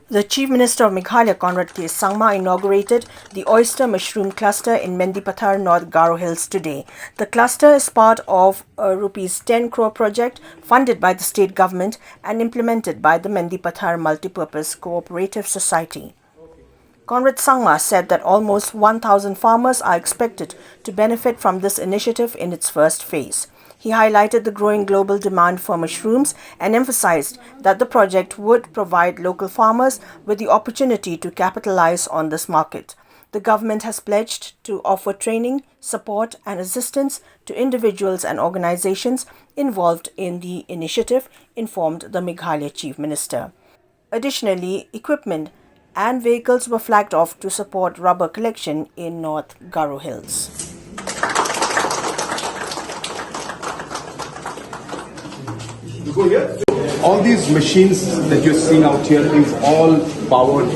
The Chief Minister of Meghalaya, Conrad K Sangma, inaugurated the Oyster Mushroom Cluster in Mendipathar, North Garo Hills today. The cluster is part of a ₹10 crore project funded by the state government and implemented by the Mendipathar Multipurpose Cooperative Society. Conrad Sangma said that almost 1,000 farmers are expected to benefit from this initiative in its first phase. He highlighted the growing global demand for mushrooms and emphasized that the project would provide local farmers with the opportunity to capitalize on this market. The government has pledged to offer training, support and assistance to individuals and organizations involved in the initiative, informed the Meghalaya Chief Minister. Additionally, equipment and vehicles were flagged off to support rubber collection in North Garo Hills. All these machines that you're seeing out here is all powered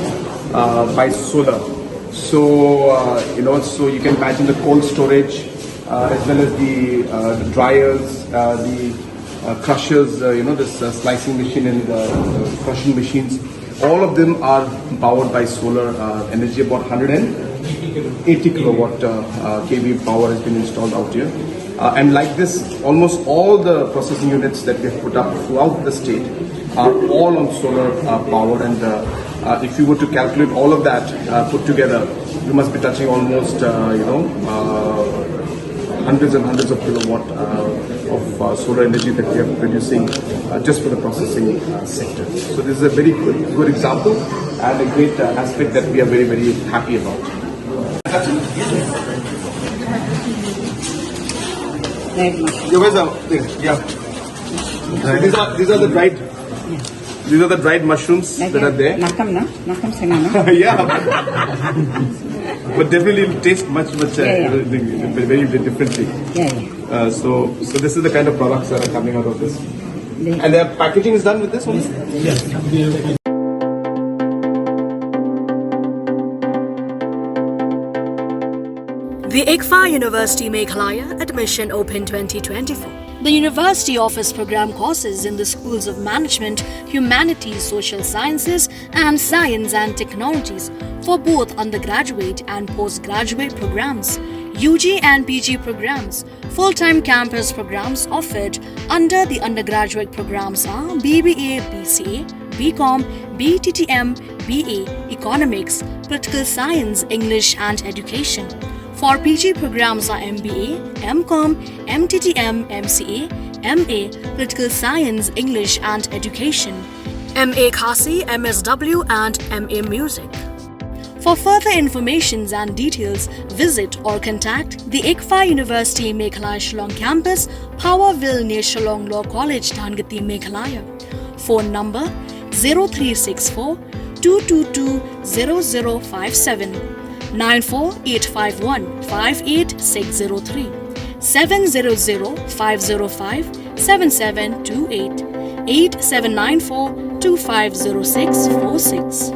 by solar. So you can imagine the cold storage as well as the dryers, the crushers, this slicing machine and the crushing machines. All of them are powered by solar energy. About 180 kilowatt kV power has been installed out here. And like this, almost all the processing units that we have put up throughout the state are all on solar power. And if you were to calculate all of that put together, you must be touching almost, hundreds and hundreds of kilowatt of solar energy that we are producing just for the processing sector. So this is a very good example and a great aspect that we are very, very happy about. These are the dried mushrooms that are there. Yeah. But definitely it will taste much very differently. So this is the kind of products that are coming out of this. And the packaging is done with this one? Yes. The ICFA University Meghalaya admission open 2024. The university offers program courses in the schools of management, humanities, social sciences and science and technologies for both undergraduate and postgraduate programs, UG and PG programs. Full-time campus programs offered under the undergraduate programs are BBA, BCA, BCom, BTTM, BA, Economics, Political Science, English and Education. For PG programs are MBA, MCom, MTTM, MCA, MA, Political Science, English and Education, MA Khasi, MSW and MA Music. For further information and details, visit or contact the ICFA University Meghalaya Shillong Campus, Powerville near Shillong Law College, Dhangati, Meghalaya. Phone number 0364 222 0057. 94851 58603 700 505 7728 8794 250646.